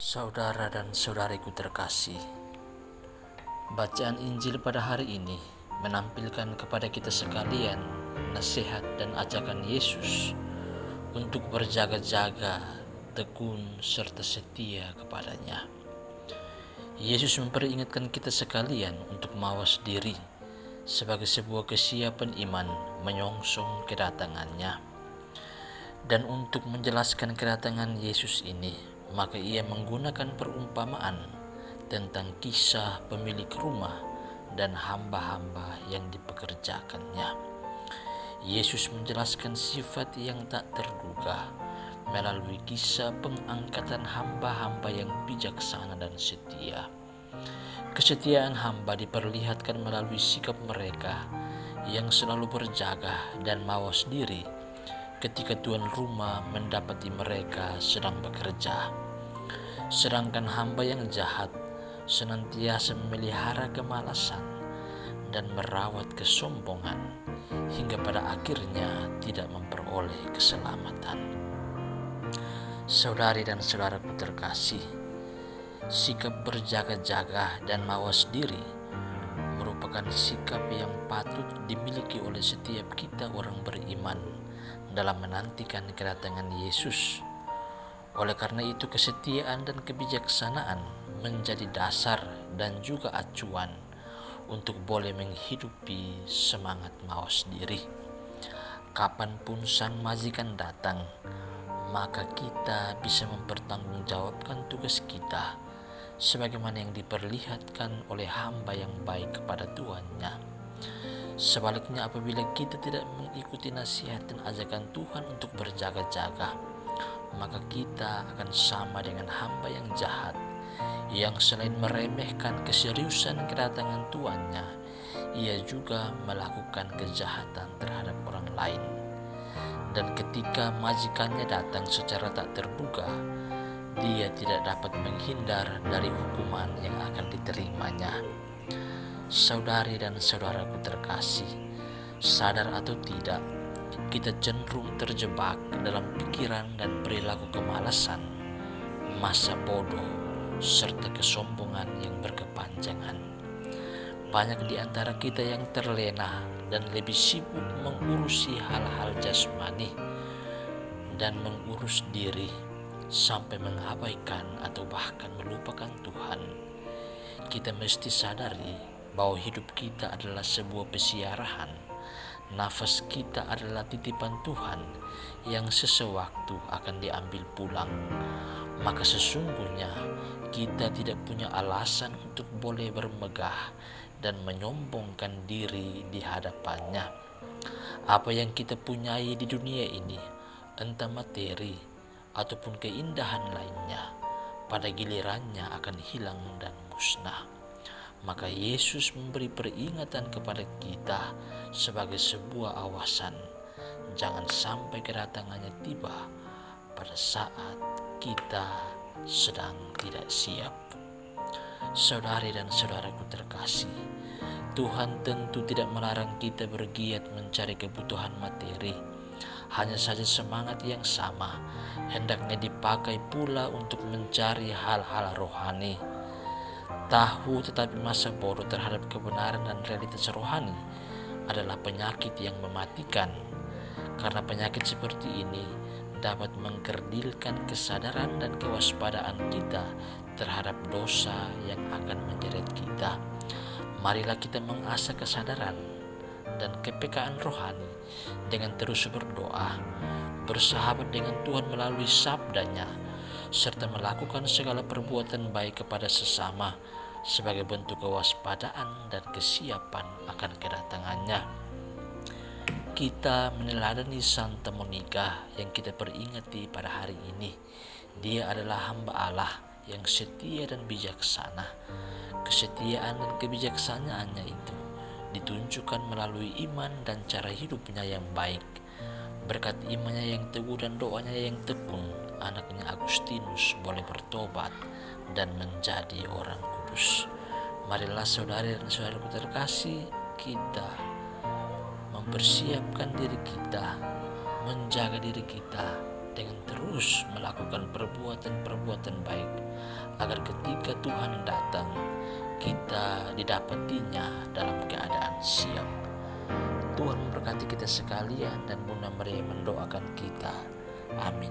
Saudara dan saudariku terkasih, bacaan Injil pada hari ini menampilkan kepada kita sekalian nasihat dan ajakan Yesus untuk berjaga-jaga, tekun, serta setia kepadanya. Yesus memperingatkan kita sekalian untuk mawas diri sebagai sebuah kesiapan iman menyongsong kedatangannya. Dan untuk menjelaskan kedatangan Yesus ini, maka ia menggunakan perumpamaan tentang kisah pemilik rumah dan hamba-hamba yang dipekerjakannya. Yesus menjelaskan sifat yang tak terduga melalui kisah pengangkatan hamba-hamba yang bijaksana dan setia. Kesetiaan hamba diperlihatkan melalui sikap mereka yang selalu berjaga dan mawas diri ketika tuan rumah mendapati mereka sedang bekerja. Sedangkan hamba yang jahat senantiasa memelihara kemalasan dan merawat kesombongan hingga pada akhirnya tidak memperoleh keselamatan. Saudari dan saudaraku terkasih, sikap berjaga-jaga dan mawas diri merupakan sikap yang patut dimiliki oleh setiap kita orang beriman dalam menantikan kedatangan Yesus. Oleh karena itu, kesetiaan dan kebijaksanaan menjadi dasar dan juga acuan untuk boleh menghidupi semangat mawas diri. Kapanpun sang majikan datang, maka kita bisa mempertanggungjawabkan tugas kita sebagaimana yang diperlihatkan oleh hamba yang baik kepada tuannya. Sebaliknya, apabila kita tidak mengikuti nasihat dan ajakan Tuhan untuk berjaga-jaga, maka kita akan sama dengan hamba yang jahat, yang selain meremehkan keseriusan kedatangan tuannya, ia juga melakukan kejahatan terhadap orang lain. Dan ketika majikannya datang secara tak terduga, dia tidak dapat menghindar dari hukuman yang akan diterimanya. Saudari dan saudaraku terkasih, sadar atau tidak, kita cenderung terjebak dalam pikiran dan perilaku kemalasan, masa bodoh, serta kesombongan yang berkepanjangan. Banyak di antara kita yang terlena dan lebih sibuk mengurusi hal-hal jasmani dan mengurus diri sampai mengabaikan atau bahkan melupakan Tuhan. Kita mesti sadari bahwa hidup kita adalah sebuah pesiarahan. Nafas kita adalah titipan Tuhan yang sesewaktu akan diambil pulang. Maka sesungguhnya kita tidak punya alasan untuk boleh bermegah dan menyombongkan diri di hadapannya. Apa yang kita punyai di dunia ini, entah materi ataupun keindahan lainnya, pada gilirannya akan hilang dan musnah. Maka Yesus memberi peringatan kepada kita sebagai sebuah awasan, jangan sampai kedatangannya tiba pada saat kita sedang tidak siap. Saudari dan saudaraku terkasih, Tuhan tentu tidak melarang kita bergiat mencari kebutuhan materi. Hanya saja semangat yang sama hendaknya dipakai pula untuk mencari hal-hal rohani. Tahu tetapi masa bodoh terhadap kebenaran dan realitas rohani adalah penyakit yang mematikan. Karena penyakit seperti ini dapat mengkerdilkan kesadaran dan kewaspadaan kita terhadap dosa yang akan menyeret kita. Marilah kita mengasah kesadaran dan kepekaan rohani dengan terus berdoa, bersahabat dengan Tuhan melalui sabdanya, serta melakukan segala perbuatan baik kepada sesama sebagai bentuk kewaspadaan dan kesiapan akan kedatangannya. Kita meneladani Santa Monica yang kita peringati pada hari ini. Dia adalah hamba Allah yang setia dan bijaksana. Kesetiaan dan kebijaksanaannya itu ditunjukkan melalui iman dan cara hidupnya yang baik. Berkat imannya yang teguh dan doanya yang tekun, anaknya Agustinus boleh bertobat dan menjadi orang kudus. Marilah saudari dan saudaraku terkasih, kita mempersiapkan diri kita, menjaga diri kita dengan terus melakukan perbuatan-perbuatan baik, agar ketika Tuhan datang, kita didapatinya dalam keadaan siap. Tuhan memberkati kita sekalian, dan Bunda Maria mendoakan kita. Amin.